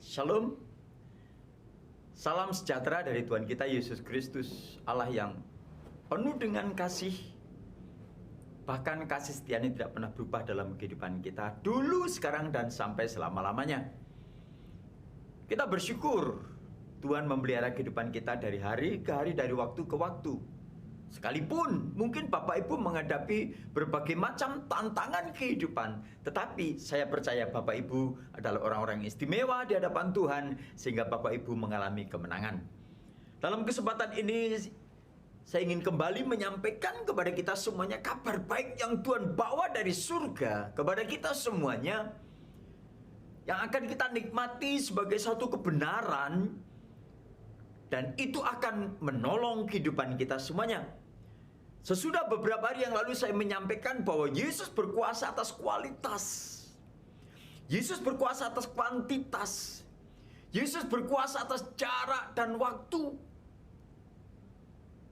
Shalom. Salam sejahtera dari Tuhan kita Yesus Kristus, Allah yang penuh dengan kasih. Bahkan kasih setianya tidak pernah berubah dalam kehidupan kita, dulu, sekarang, dan sampai selama-lamanya. Kita bersyukur Tuhan memelihara kehidupan kita dari hari ke hari, dari waktu ke waktu. Sekalipun mungkin Bapak Ibu menghadapi berbagai macam tantangan kehidupan, tetapi saya percaya Bapak Ibu adalah orang-orang istimewa di hadapan Tuhan, sehingga Bapak Ibu mengalami kemenangan. Dalam kesempatan ini, saya ingin kembali menyampaikan kepada kita semuanya kabar baik yang Tuhan bawa dari surga kepada kita semuanya, yang akan kita nikmati sebagai satu kebenaran, dan itu akan menolong kehidupan kita semuanya. Sesudah beberapa hari yang lalu saya menyampaikan bahwa Yesus berkuasa atas kualitas, Yesus berkuasa atas kuantitas, Yesus berkuasa atas jarak dan waktu.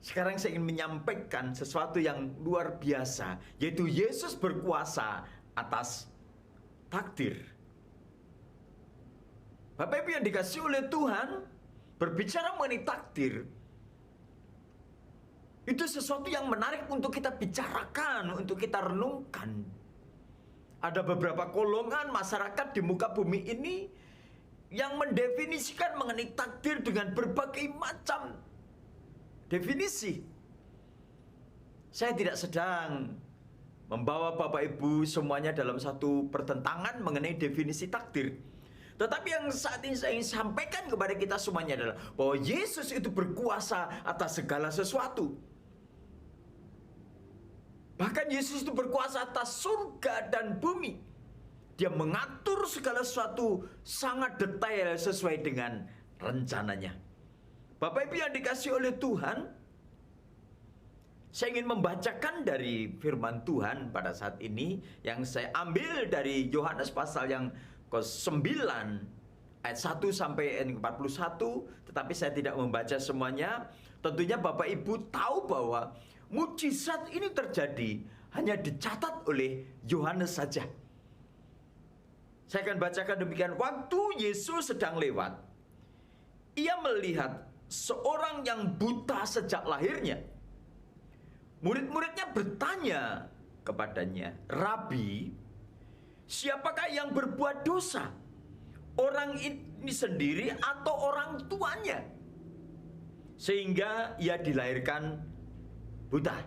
Sekarang saya ingin menyampaikan sesuatu yang luar biasa, yaitu Yesus berkuasa atas takdir. Bapak Ibu yang dikasihi oleh Tuhan, berbicara mengenai takdir, itu sesuatu yang menarik untuk kita bicarakan, untuk kita renungkan. Ada beberapa golongan masyarakat di muka bumi ini yang mendefinisikan mengenai takdir dengan berbagai macam definisi. Saya tidak sedang membawa Bapak Ibu semuanya dalam satu pertentangan mengenai definisi takdir. Tetapi yang saat ini saya ingin sampaikan kepada kita semuanya adalah bahwa Yesus itu berkuasa atas segala sesuatu. Bahkan Yesus itu berkuasa atas surga dan bumi. Dia mengatur segala sesuatu sangat detail sesuai dengan rencananya. Bapak Ibu yang dikasihi oleh Tuhan, saya ingin membacakan dari firman Tuhan pada saat ini, yang saya ambil dari Yohanes pasal yang ke-9 ayat 1 sampai 41, tetapi saya tidak membaca semuanya. Tentunya Bapak Ibu tahu bahwa mujizat ini terjadi hanya dicatat oleh Yohanes saja. Saya akan bacakan demikian. Waktu Yesus sedang lewat, ia melihat seorang yang buta sejak lahirnya. Murid-muridnya bertanya kepadanya, "Rabi, siapakah yang berbuat dosa? Orang ini sendiri atau orang tuanya, sehingga ia dilahirkan buta?"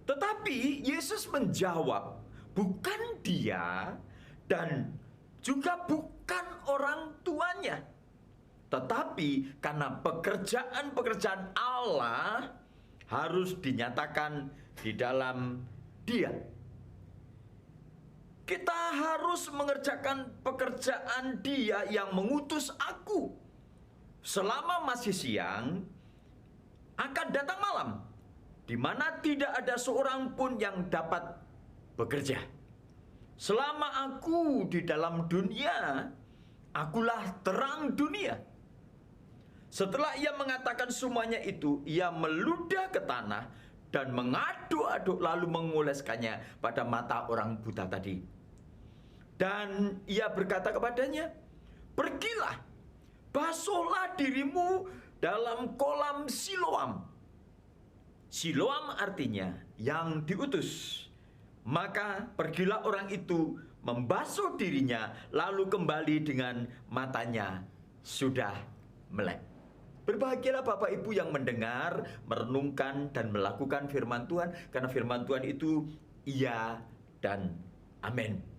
Tetapi Yesus menjawab, "Bukan dia dan juga bukan orang tuanya, tetapi karena pekerjaan-pekerjaan Allah harus dinyatakan di dalam dia." Kita harus mengerjakan pekerjaan Dia yang mengutus aku. Selama masih siang, akan datang malam, di mana tidak ada seorang pun yang dapat bekerja. Selama aku di dalam dunia, akulah terang dunia. Setelah ia mengatakan semuanya itu, ia meludah ke tanah dan mengaduk-aduk, lalu mengoleskannya pada mata orang buta tadi. Dan ia berkata kepadanya, "Pergilah, basuhlah dirimu dalam kolam Siloam." Siloam artinya yang diutus. Maka pergilah orang itu, membasuh dirinya, lalu kembali dengan matanya sudah melek. Berbahagialah Bapak Ibu yang mendengar, merenungkan, dan melakukan firman Tuhan, karena firman Tuhan itu iya dan amin.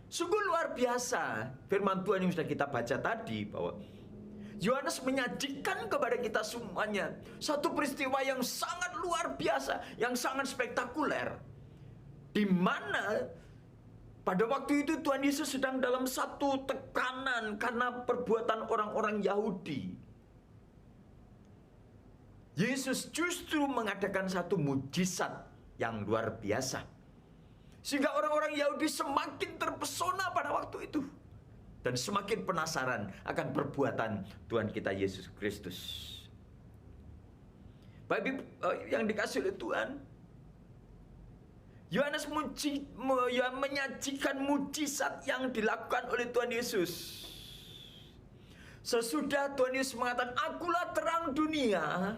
Sungguh luar biasa firman Tuhan yang sudah kita baca tadi, bahwa Yohanes menyajikan kepada kita semuanya satu peristiwa yang sangat luar biasa, yang sangat spektakuler, di mana pada waktu itu Tuhan Yesus sedang dalam satu tekanan karena perbuatan orang-orang Yahudi. Yesus justru mengadakan satu mujizat yang luar biasa, sehingga orang-orang Yahudi semakin terpesona pada waktu itu, dan semakin penasaran akan perbuatan Tuhan kita Yesus Kristus. Bapak Ibu yang dikasihi oleh Tuhan, Yohanes menyajikan mujizat yang dilakukan oleh Tuhan Yesus. Sesudah Tuhan Yesus mengatakan, "Akulah terang dunia,"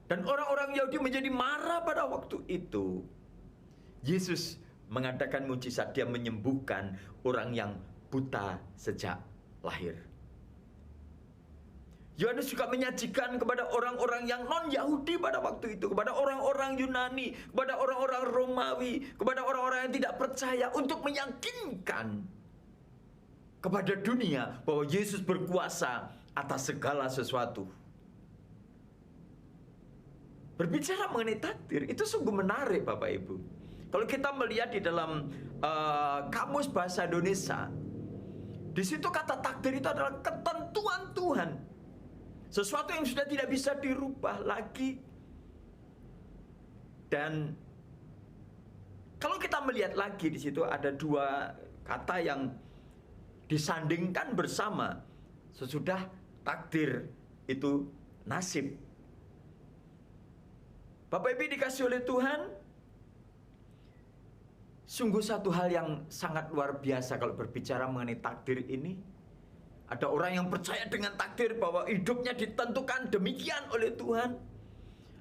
dan orang-orang Yahudi menjadi marah pada waktu itu, Yesus mengadakan mujizat. Dia menyembuhkan orang yang buta sejak lahir. Yohanes juga menyajikan kepada orang-orang yang non-Yahudi pada waktu itu, kepada orang-orang Yunani, kepada orang-orang Romawi, kepada orang-orang yang tidak percaya, untuk meyakinkan kepada dunia bahwa Yesus berkuasa atas segala sesuatu. Berbicara mengenai takdir, itu sungguh menarik Bapak Ibu. Kalau kita melihat di dalam Kamus Bahasa Indonesia, di situ kata takdir itu adalah ketentuan Tuhan. Sesuatu yang sudah tidak bisa dirubah lagi. Dan kalau kita melihat lagi di situ ada dua kata yang disandingkan bersama sesudah takdir itu nasib. Bapak Ibu dikasih oleh Tuhan, sungguh satu hal yang sangat luar biasa kalau berbicara mengenai takdir ini. Ada orang yang percaya dengan takdir bahwa hidupnya ditentukan demikian oleh Tuhan.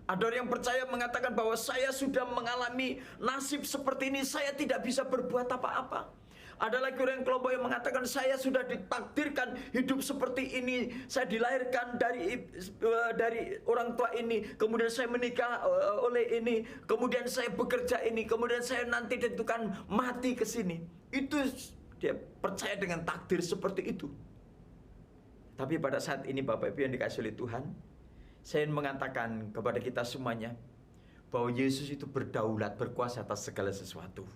Ada orang yang percaya mengatakan bahwa saya sudah mengalami nasib seperti ini, saya tidak bisa berbuat apa-apa. Ada lagi orang kelompok yang mengatakan saya sudah ditakdirkan hidup seperti ini. Saya dilahirkan dari orang tua ini, kemudian saya menikah oleh ini, kemudian saya bekerja ini, kemudian saya nanti ditentukan mati ke sini. Itu dia percaya dengan takdir seperti itu. Tapi pada saat ini Bapak Ibu yang dikasihi oleh Tuhan, saya ingin mengatakan kepada kita semuanya bahwa Yesus itu berdaulat, berkuasa atas segala sesuatu.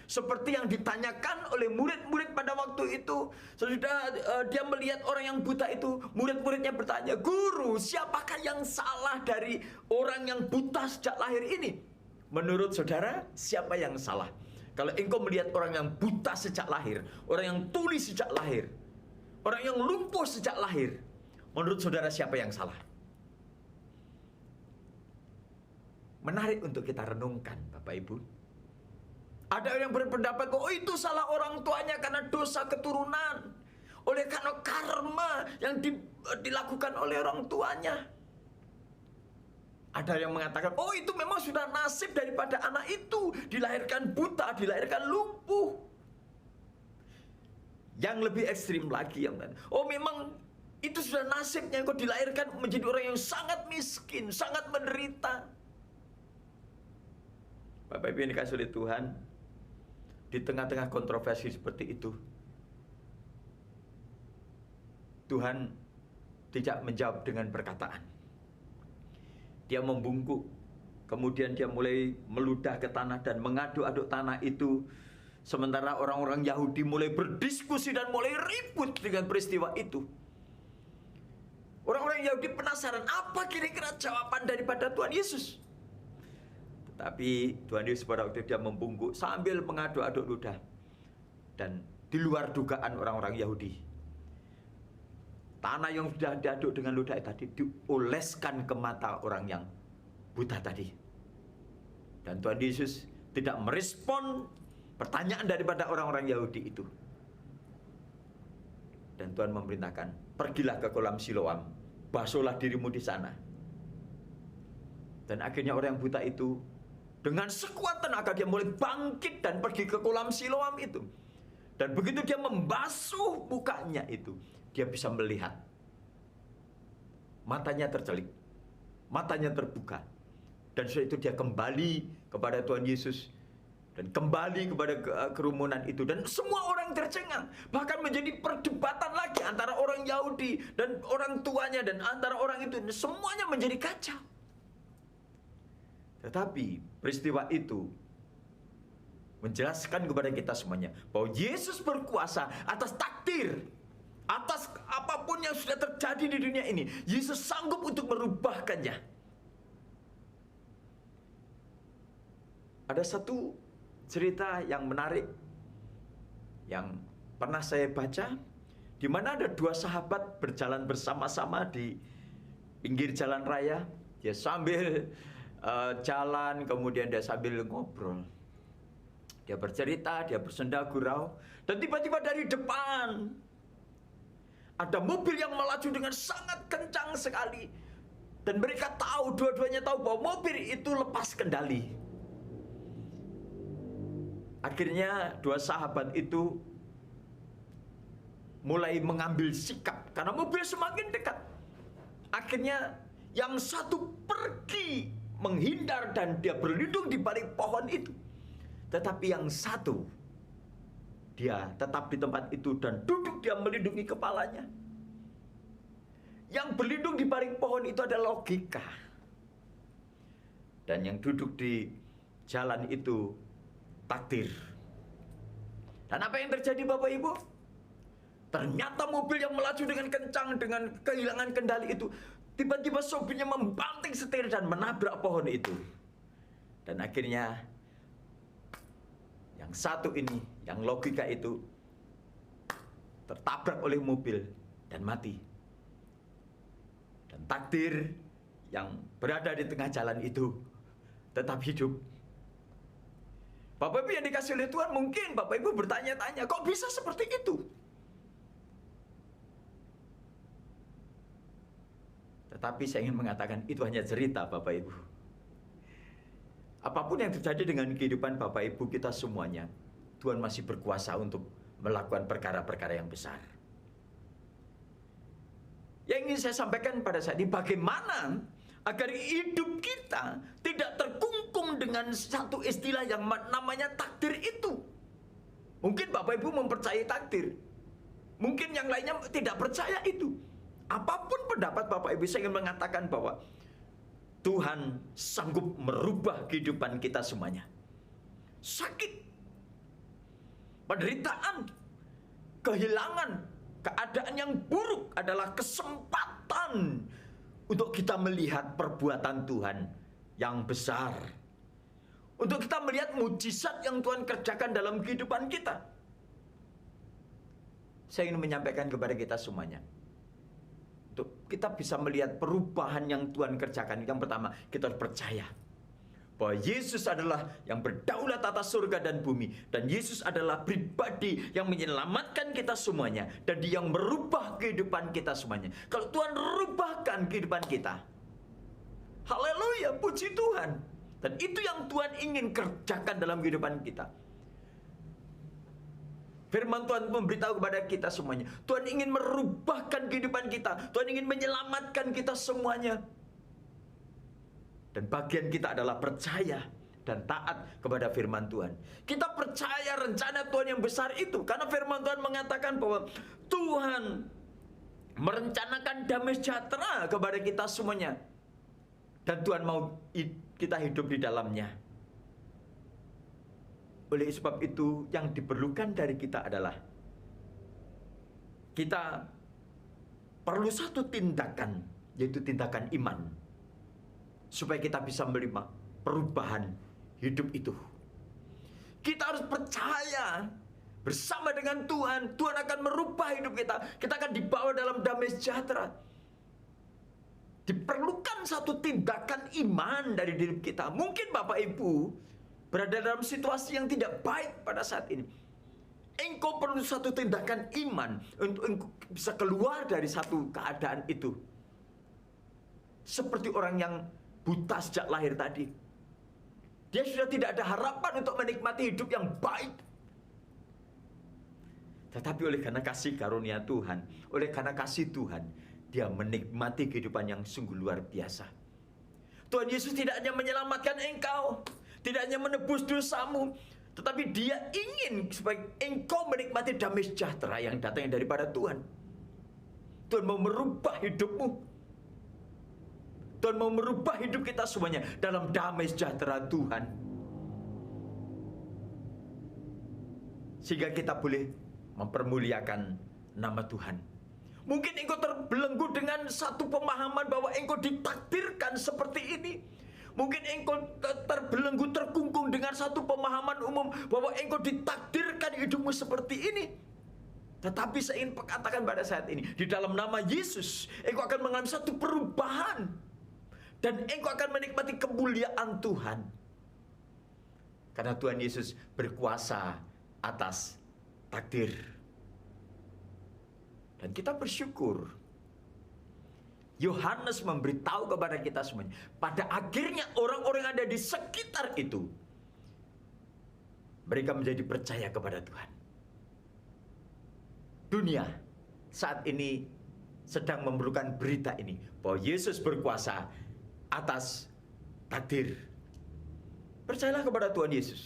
Seperti yang ditanyakan oleh murid-murid pada waktu itu. Sesudah dia melihat orang yang buta itu, murid-muridnya bertanya, "Guru, siapakah yang salah dari orang yang buta sejak lahir ini?" Menurut saudara, siapa yang salah? Kalau engkau melihat orang yang buta sejak lahir, orang yang tuli sejak lahir, orang yang lumpuh sejak lahir, menurut saudara siapa yang salah? Menarik untuk kita renungkan Bapak Ibu. Ada yang berpendapat bahwa itu salah orang tuanya karena dosa keturunan, oleh karena karma yang dilakukan oleh orang tuanya. Ada yang mengatakan, oh itu memang sudah nasib daripada anak itu, dilahirkan buta, dilahirkan lumpuh. Yang lebih ekstrim lagi yang oh memang itu sudah nasibnya, kok dilahirkan menjadi orang yang sangat miskin, sangat menderita. Bapak Ibu yang dikasihi oleh Tuhan, di tengah-tengah kontroversi seperti itu, Tuhan tidak menjawab dengan perkataan. Dia membungkuk, kemudian dia mulai meludah ke tanah dan mengaduk-aduk tanah itu. Sementara orang-orang Yahudi mulai berdiskusi dan mulai ribut dengan peristiwa itu. Orang-orang Yahudi penasaran, apa kira-kira jawaban daripada Tuhan Yesus? Tetapi Tuhan Yesus pada waktu dia membungkuk sambil mengaduk-aduk ludah. Dan di luar dugaan orang-orang Yahudi, tanah yang sudah diaduk dengan ludah tadi dioleskan ke mata orang yang buta tadi. Dan Tuhan Yesus tidak merespon pertanyaan daripada orang-orang Yahudi itu. Dan Tuhan memerintahkan, pergilah ke kolam Siloam, basuhlah dirimu di sana. Dan akhirnya orang yang buta itu dengan sekuat tenaga dia mulai bangkit dan pergi ke kolam Siloam itu. Dan begitu dia membasuh mukanya itu, dia bisa melihat. Matanya tercelik, matanya terbuka. Dan setelah itu dia kembali kepada Tuhan Yesus dan kembali kepada kerumunan itu. Dan semua orang tercengang. Bahkan menjadi perdebatan lagi antara orang Yahudi dan orang tuanya dan antara orang itu. Semuanya menjadi kacau. Tetapi peristiwa itu menjelaskan kepada kita semuanya bahwa Yesus berkuasa atas takdir, atas apapun yang sudah terjadi di dunia ini. Yesus sanggup untuk merubahkannya. Ada satu cerita yang menarik yang pernah saya baca, di mana ada dua sahabat berjalan bersama-sama di pinggir jalan raya. Dia sambil jalan, kemudian dia sambil ngobrol. Dia bercerita, dia bersenda gurau, dan tiba-tiba dari depan ada mobil yang melaju dengan sangat kencang sekali. Dan mereka tahu, dua-duanya tahu bahwa mobil itu lepas kendali. Akhirnya dua sahabat itu mulai mengambil sikap karena mobil semakin dekat. Akhirnya yang satu pergi menghindar dan dia berlindung di balik pohon itu. Tetapi yang satu, dia tetap di tempat itu dan duduk, dia melindungi kepalanya. Yang berlindung di balik pohon itu adalah logika. Dan yang duduk di jalan itu takdir. Dan apa yang terjadi Bapak Ibu? Ternyata mobil yang melaju dengan kencang, dengan kehilangan kendali itu, tiba-tiba sopirnya membanting setir dan menabrak pohon itu. Dan akhirnya yang satu ini, yang logika itu, tertabrak oleh mobil dan mati. Dan takdir yang berada di tengah jalan itu tetap hidup. Bapak Ibu yang dikasih oleh Tuhan, mungkin Bapak Ibu bertanya-tanya, kok bisa seperti itu? Tetapi saya ingin mengatakan itu hanya cerita Bapak Ibu. Apapun yang terjadi dengan kehidupan Bapak Ibu kita semuanya, Tuhan masih berkuasa untuk melakukan perkara-perkara yang besar. Yang ingin saya sampaikan pada saat ini, bagaimana agar hidup kita tidak terkungkung dengan satu istilah yang namanya takdir itu. Mungkin Bapak Ibu mempercayai takdir, mungkin yang lainnya tidak percaya itu. Apapun pendapat Bapak Ibu, saya ingin mengatakan bahwa Tuhan sanggup merubah kehidupan kita semuanya. Sakit, penderitaan, kehilangan, keadaan yang buruk adalah kesempatan untuk kita melihat perbuatan Tuhan yang besar. Untuk kita melihat mujizat yang Tuhan kerjakan dalam kehidupan kita. Saya ingin menyampaikan kepada kita semuanya, untuk kita bisa melihat perubahan yang Tuhan kerjakan. Yang pertama, kita harus percaya bahwa Yesus adalah yang berdaulat atas surga dan bumi. Dan Yesus adalah pribadi yang menyelamatkan kita semuanya. Dan Dia yang merubah kehidupan kita semuanya. Kalau Tuhan rubahkan kehidupan kita, haleluya, puji Tuhan. Dan itu yang Tuhan ingin kerjakan dalam kehidupan kita. Firman Tuhan memberitahu kepada kita semuanya, Tuhan ingin merubahkan kehidupan kita. Tuhan ingin menyelamatkan kita semuanya. Dan bagian kita adalah percaya dan taat kepada firman Tuhan. Kita percaya rencana Tuhan yang besar itu, karena firman Tuhan mengatakan bahwa Tuhan merencanakan damai sejahtera kepada kita semuanya. Dan Tuhan mau kita hidup di dalamnya. Oleh sebab itu, yang diperlukan dari kita adalah kita perlu satu tindakan, yaitu tindakan iman, supaya kita bisa menerima perubahan hidup itu. Kita harus percaya bersama dengan Tuhan. Tuhan akan merubah hidup kita. Kita akan dibawa dalam damai sejahtera. Diperlukan satu tindakan iman dari diri kita. Mungkin Bapak Ibu berada dalam situasi yang tidak baik pada saat ini. Engkau perlu satu tindakan iman untuk engkau bisa keluar dari satu keadaan itu. Seperti orang yang buta sejak lahir tadi. Dia sudah tidak ada harapan untuk menikmati hidup yang baik. Tetapi oleh karena kasih karunia Tuhan, oleh karena kasih Tuhan, dia menikmati kehidupan yang sungguh luar biasa. Tuhan Yesus tidak hanya menyelamatkan engkau, tidak hanya menebus dosamu, tetapi Dia ingin supaya engkau menikmati damai sejahtera yang datangnya daripada Tuhan. Tuhan mau merubah hidupmu. Tuhan mau merubah hidup kita semuanya dalam damai sejahtera Tuhan. Sehingga kita boleh mempermuliakan nama Tuhan. Mungkin engkau terbelenggu dengan satu pemahaman bahwa engkau ditakdirkan seperti ini. Mungkin engkau terbelenggu, terkungkung dengan satu pemahaman umum bahwa engkau ditakdirkan hidupmu seperti ini. Tetapi saya ingin katakan pada saat ini, di dalam nama Yesus, engkau akan mengalami satu perubahan. Dan engkau akan menikmati kemuliaan Tuhan. Karena Tuhan Yesus berkuasa atas takdir. Dan kita bersyukur Yohanes memberitahu kepada kita semuanya. Pada akhirnya orang-orang yang ada di sekitar itu, mereka menjadi percaya kepada Tuhan. Dunia saat ini sedang memerlukan berita ini, bahwa Yesus berkuasa atas takdir. Percayalah kepada Tuhan Yesus,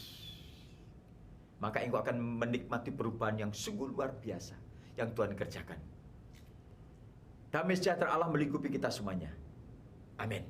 maka engkau akan menikmati perubahan yang sungguh luar biasa yang Tuhan kerjakan. Damai sejahtera Allah melingkupi kita semuanya. Amin.